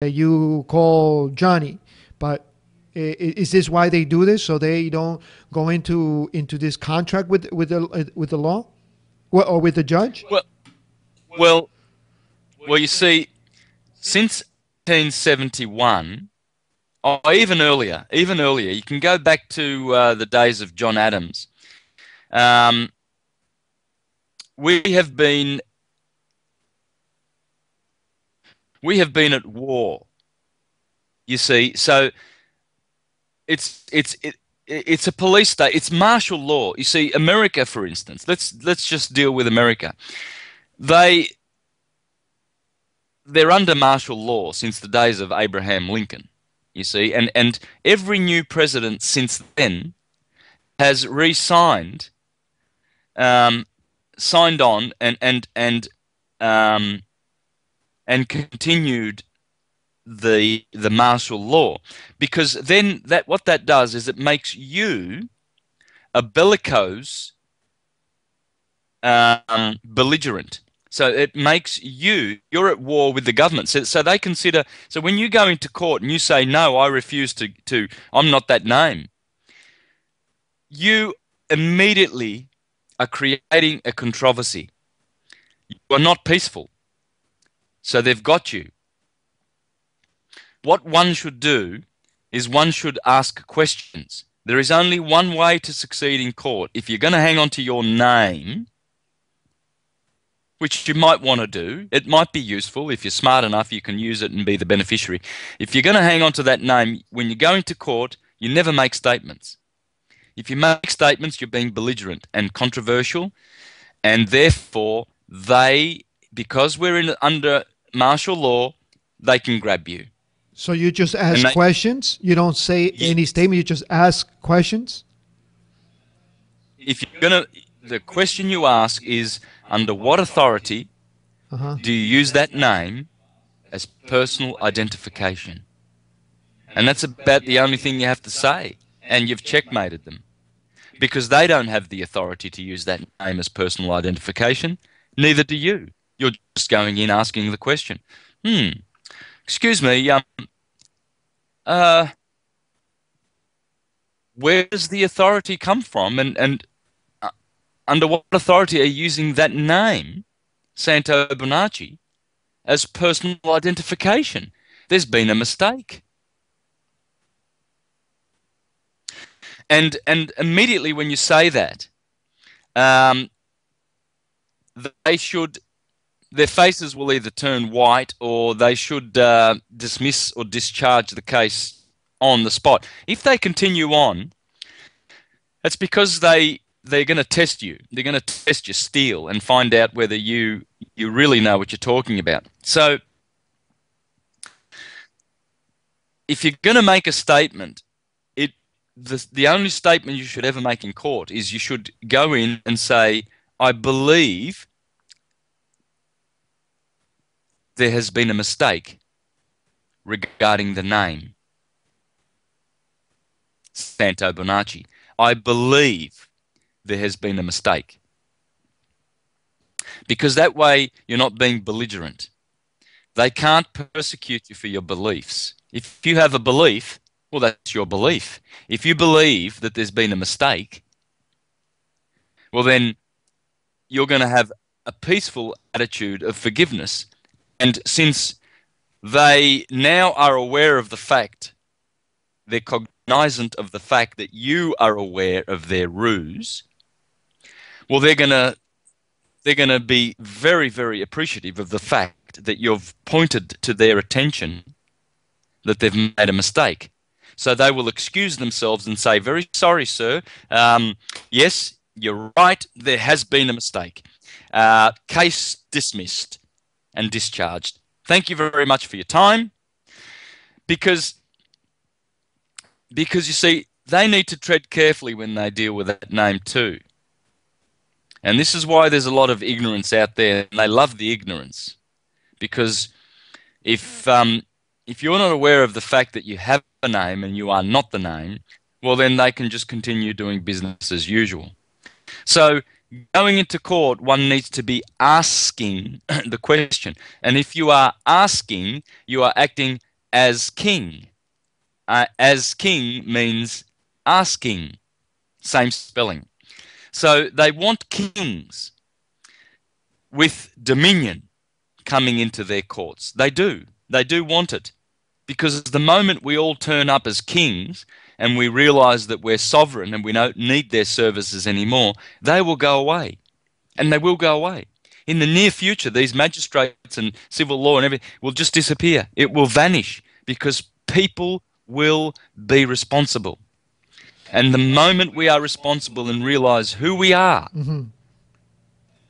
you call Johnny, but is this why they do this? So they don't go into this contract with the law, or with the judge? Well, well, well. You see, since 1871, or even earlier, you can go back to the days of John Adams. Um, we have been we have been at war. You see, so it's it's it, it's a police state. It's martial law. You see, America, for instance. Let's just deal with America. They they're under martial law since the days of Abraham Lincoln. You see, and every new president since then has re-signed, um, signed on, um, and continued the martial law, because then that what that does is it makes you a bellicose, belligerent. So it makes you're at war with the government. So they consider, so when you go into court and you say, no, I refuse I'm not that name, you immediately are creating a controversy. You are not peaceful. So they've got you. What one should do is one should ask questions. There is only one way to succeed in court. If you're going to hang on to your name, which you might want to do, it might be useful. If you're smart enough, you can use it and be the beneficiary. If you're going to hang on to that name, when you go into court, you never make statements. If you make statements, you're being belligerent and controversial, and therefore because we're under martial law, they can grab you. So you just And ask questions. You don't say any statement. You just ask questions. if you're gonna, the question you ask is, under what authority do you use that name as personal identification? And that's about the only thing you have to say, and you've checkmated them, because they don't have the authority to use that name as personal identification. Neither do you. You're just going in asking the question. Excuse me, uh, where does the authority come from, and under what authority are you using that name, Santo Bonacci, as personal identification? There's been a mistake. And immediately when you say that, um, they should, their faces will either turn white, or they should dismiss or discharge the case on the spot. If they continue on, that's because they're going to test you. They're going to test your steel and find out whether you really know what you're talking about. So if you're going to make a statement, the only statement you should ever make in court is you should go in and say, I believe there has been a mistake regarding the name Santo Bonacci. I believe there has been a mistake. Because that way you're not being belligerent. They can't persecute you for your beliefs. If you have a belief, well, that's your belief. If you believe that there's been a mistake, well, then you're going to have a peaceful attitude of forgiveness. And since they now are aware of the fact, they're cognizant of the fact that you are aware of their ruse, well, they're going to be very, very appreciative of the fact that you've pointed to their attention that they've made a mistake. So they will excuse themselves and say, very sorry, sir. Yes, you're right. There has been a mistake. Case dismissed and discharged. Thank you very much for your time. Because you see, they need to tread carefully when they deal with that name too. And this is why there's a lot of ignorance out there, and they love the ignorance. Because if you're not aware of the fact that you have a name and you are not the name, well, then they can just continue doing business as usual. So going into court, one needs to be asking the question. And if you are asking, you are acting as king. As king means asking, same spelling. So they want kings with dominion coming into their courts. They do. They do want it. Because the moment we all turn up as kings and we realize that we're sovereign and we don't need their services anymore, they will go away. And they will go away. In the near future, these magistrates and civil law and everything will just disappear. It will vanish because people will be responsible. And the moment we are responsible and realize who we are,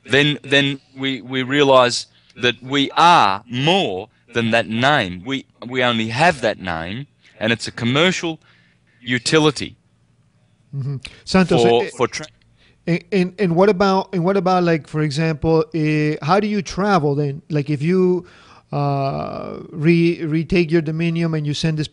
then we realize that we are more than that name. We only have that name, and it's a commercial utility Santos, for and what about like, for example, how do you travel then? Like if you retake your dominion and you send this